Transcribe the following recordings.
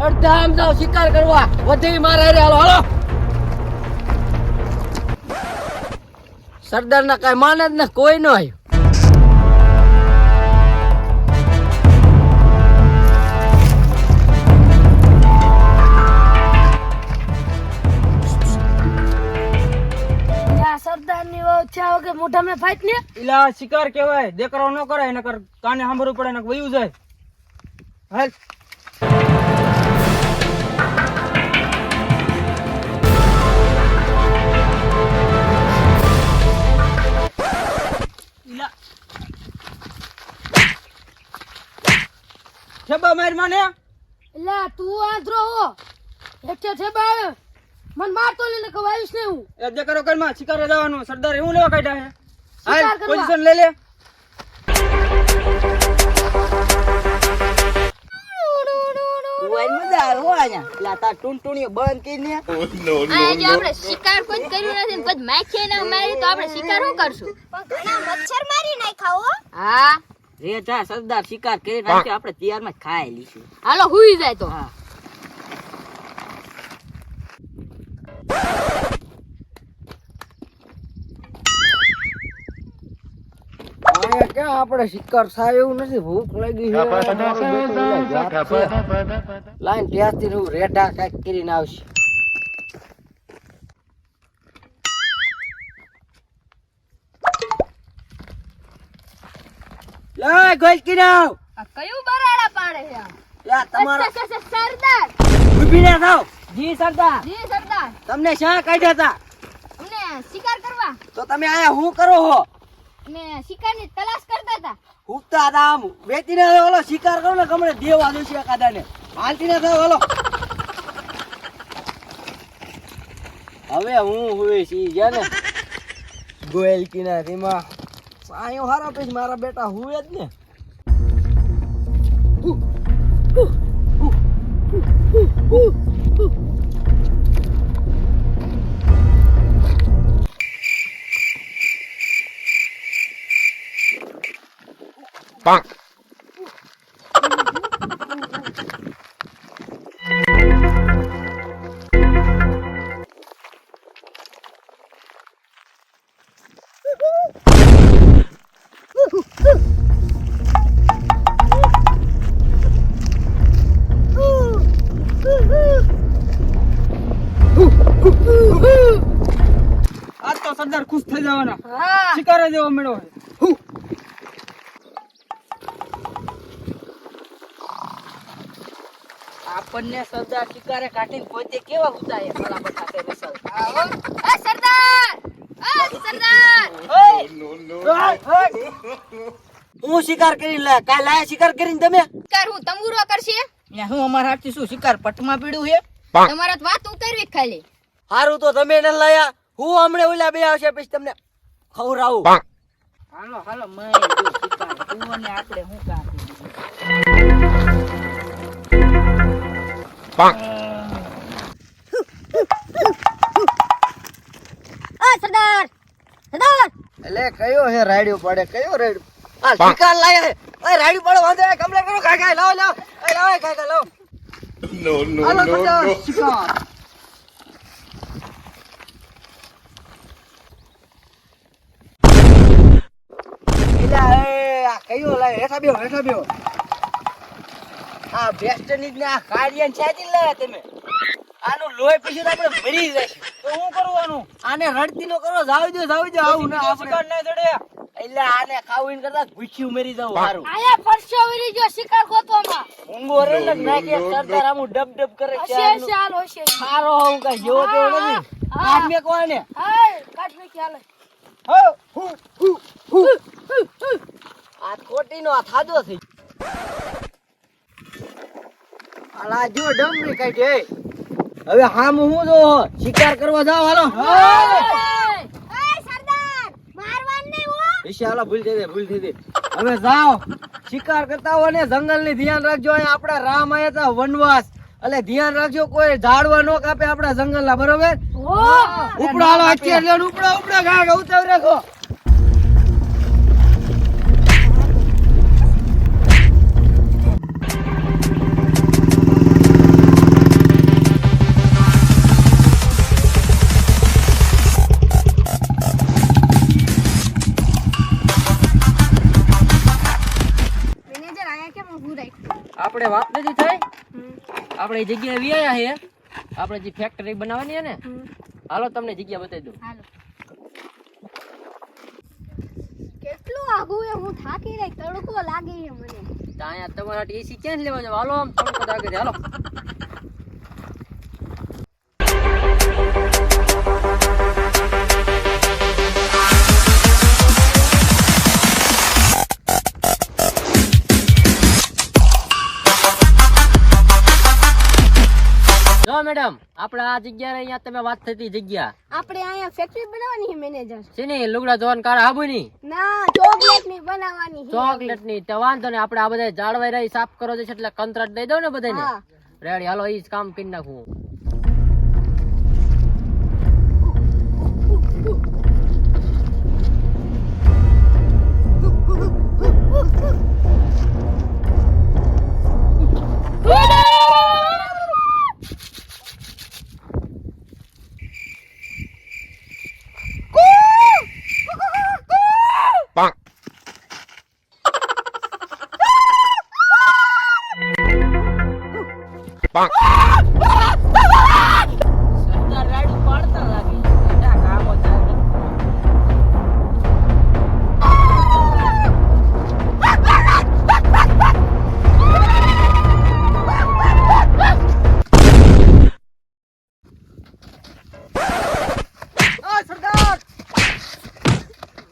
અડધા આમ જાવ શિકાર કરવા, વધી મારે હાલો હાલો. સરદાર ના કઈ માને જ ને કોઈ નો આવ્યું. સરદાર ની ઓછા વગર મોઢા મેં ફાઈટ ને ઇલા શિકાર કહેવાય, દેકરો ન કરાય નકર કાને સાંભળવું પડે નકર વયું જાય. હાલ ઇલા છબા માર માને એટલે તું આંધળો હો એટલે છે બા મન મારતો ને કવાઈશ ને હું એ દેકરો કરમાં શિકારે જવાનું. સરદાર એવું લેવા કાઢ્યા છે. હાલ શિકાર કરવા. પોઝિશન લઈ લે. મજા આવે હો અહીંયા. એટલે તાર ટૂંટૂણીઓ બંધ કરીને આજે આપણે શિકાર કોઈ કર્યું નથી ને પછી માખીએ ને મારી તો આપણે શિકાર શું કરશું? પણ ઘણા મચ્છર મારી નાખ્યા હો. હા રે જા સરદાર શિકાર કરી નાખ્યો, આપણે તૈયારમાં ખાઈ લીશું. હાલો હુઈ જાય તો. હા અહીંયા ક્યાં આપણે શિકાર થાય એવું નથી. ભૂખ લાગી છે. લાઈન ત્યાંથી હું રેઢા કઈક કરીને આવશે. લાય ગોલકી નાવ. આ કયું બરાડા પાડે છે આ? યા તમારો સરદાર. ઊભી ના થાવ. જી સરદાર. જી સરદાર, તમને શા કાઢ્યા હતા? અમને શિકાર કરવા તો તમે આયા શું કરો હો? ને શિકારની તલાશ કરતા હતા. ઉગતા હતા આમ વેચીને ઓલો શિકાર કરો ને ગમણે દેવા દોશી કાદાને હાલતી ના થાવ. હાલો હવે હું હુએ છી છે ને ગોયલ કિનારીમાં સાયો હારો પછી મારા બેટા હુએ જ ને. આજ તો સરદાર ખુશ થઈ જવાના. હા શિકારે જેવો મેળો છે. આપણને સરદાર શિકારે કાઢીને પોતે કેવા ઉતારે ભલા બટા કે રસલ. એ સરદાર, એ સરદાર. હું શિકાર કરી લે કાલ લાયા શિકાર કરીને તમે શિકાર હું તંબુરો કરશે? હું અમારા હાથથી શું શિકાર પટમાં પીડ્યું છે? તમારે તો વાત ઉતારવી જ ખાલી. હારું તો તમે ન લાયા, હું હમણે ઓલા બે આવશે પછી તમને ખવડાવું. હાલો હાલો મેં જો શિકાર તું અને આપણે હું કામ સરદાર, સરદાર. એટલે કયો હે રાડ્યો પડે કયો રાડ્યો? આ શિકાર લાયા હે. ઓય રાડ્યો પડે વાંધો નહીં, કમ્પ્લેટ કરો. ખાય ખાય લાવો લાવો. એ લાવો ખાય ખાય લાવો. હાલો સરદાર શિકાર. એલા એ આ કયો લાય હેઠા બેહો હેઠા બેહો. આ બેસ્ટની જ ને આ કાડિયાન છાતી લાયા તમે. આનું લોહી પછી તો આપણે મરી જઈશું. તો હું કરવાનું? આને રડતી નો કરો. જાવ દો આવું ના આપણે. શિકાર ના ચડે. એટલે આને ખાવું કરતા ભૂખ્યું મરી જવું સારું. આયા પરસો વરી ગયો શિકાર ગોતવામાં ઊંઘો રે ને નાખે સરદાર આમ ડબ ડબ કરે છે. હશે ચાલ હશે સારો હું કઈ જેવો તેવો નથી. કાઢ મે કોને હાય કાટ મે ખ્યાલ હો હુ હુ હુ. આ ખોટી નો આ થાદો થઈ. આલા જો ડમરી કાઢે. હવે હામ હું જો શિકાર કરવા જાવ હાલો. એ સરદાર મારવાન નહીં હો. ઈશાલા ભૂલ થઈ દે ભૂલ થઈ દે. હવે જાઓ શિકાર કરતા હો ને જંગલ ની ધ્યાન રાખજો. અહીંયા આપડા રામ આયા હતા વનવાસ, એટલે ધ્યાન રાખજો કોઈ ઝાડવા નો કાપે આપડા જંગલ ના. બરોબર? ઉપડા હાલો અત્યારે લેણ ઉપડા ઉપડા ઘા ઉતાવ રાખો. આપણે વાત નથી થઈ આપણે એ જગ્યાએ વિયા છે આપણે જે ફેક્ટરી બનાવવાની છે ને હાલો તમને જગ્યા બતાવી દઉં હાલો. કેટલું આઘું એ હું થાકી રહી તડકો લાગે છે મને તો અહીંયા તમારા એસી ક્યાં લેવા જાવ હાલો આમ થોડુંક જ આગળ હાલો જો મેડમ આપણે આ જગ્યા અહીંયા તમે વાત થતી જગ્યા આપણે અહીંયા ફેક્ટરી બનાવવાની છે મેનેજર છે ને લુગડા ધોવાનું કારા આબુ ની ના ચોકલેટ ની બનાવવાની છે ચોકલેટ ની તો વાંધો ને આપણે આ બધા જાળવાઈ રહી સાફ કરો છે એટલે કંત્રાટ દઈ દો ને બધાને હા. રેડી હાલો ઈ જ કામ કરી નાખું સરદાર રાડુ પાડતા લાગે બેટા કામો થાય સરદાર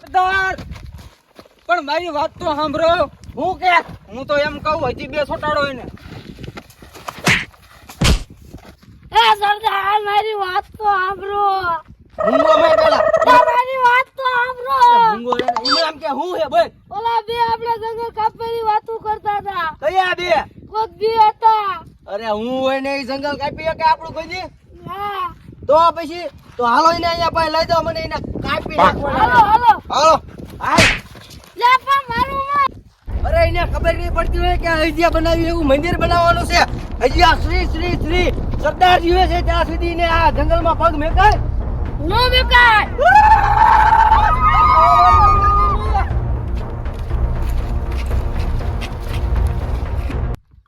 સરદાર પણ મારી વાત તો સાંભળો હું કે હું તો એમ કહું હજી 2 છોટાડો એને એ સરદાર મારી વાત તો સાંભળો ભૂંગો મેં પેલા મારી વાત તો સાંભળો ભૂંગો રે ઈમાં આમ કે હું હે બોલ ઓલા બે આપણે જંગલ કાપવાની વાતો કરતા હતા કયા બે કોક બે હતા અરે હું હોય ને ઈ જંગલ કાપી કે આપણું કોઈ દી ના તો પછી તો હાલો એને અહીંયા પાસે લઈ જાઓ મને એને કાપી હાલો નાખવાના હાલો હાલો હાલ લે પણ મારું માં અરે એને ખબર નહીં પડતી હોય કે આ હજીયા બનાવી એવું મંદિર બનાવવાનું છે હજીયા શ્રી શ્રી શ્રી સરદાર જીવે છે ત્યાં સુધી ને આ જંગલમાં પગ મેકાય નો બેકાર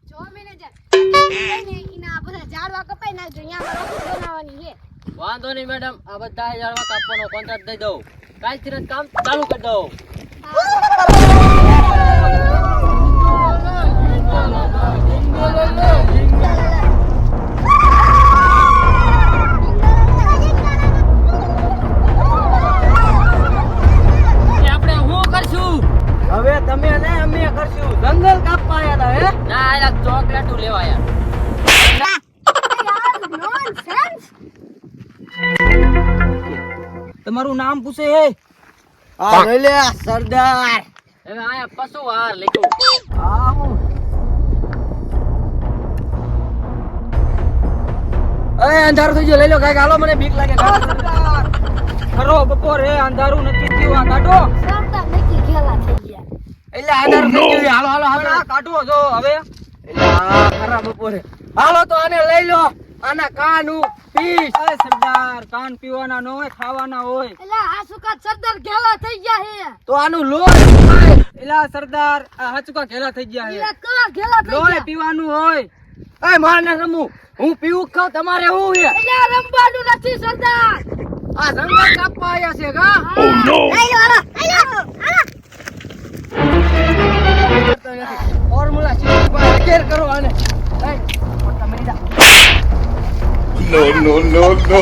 જો મેનેજર એના બધા ઝાડવા કપાઈ નાખજો અહીંયા રસોઈ બનાવવાની છે વાંધો નહીં મેડમ આ બધા જાળવા કાપવાનો કોન્ટ્રાક્ટ દઈ દઉં કાલથી જ કામ ચાલુ કરી દઉં આપણે શું કરશું હવે તમે ને અમે કરશું જંગલ કાપવા આવ્યા હતા હે ના આ ચોકલેટું લેવા આવ્યા નોનસેન્સ તમારું નામ પૂછે હે આ લે સરદાર હવે આયા પશુ હાર લીધું આવું અરે અંધારું થઈ ગયું લઈ લો કાંઈક હાલો મને બીક લાગે સરદાર ખરો બપોરે અંધારું નથી થયું આ કાઢો સરદાર નક્કી ખેલા થઈ ગયા એટલે અંધારું થઈ ગયું હાલો હાલો હાલો આ કાઢો જો હવે એટલે આ ખરા બપોરે હાલો તો આને લઈ લો આના કાનું પીસ એ સરદાર કાન પીવાના ન હોય ખાવાના હોય એટલે આ સુકા સરદાર ખેલા થઈ ગયા હે તો આનું લોહી એલા સરદાર આ હચકા ઘેલા થઈ ગયા એટલે છે કવા ખેલા થઈ લોહી ગયા પીવાનું હોય એ મારને રમું હું પીવું ખાવ તમારે હું છે એટલે આ રમવાનું નથી સરદાર આ જંગલ કાપવા આવ્યા છે કા ફોર્મ્યુલા સીધી પર અગેર કરો આને એ મોટા મરી જા No, no, no, no.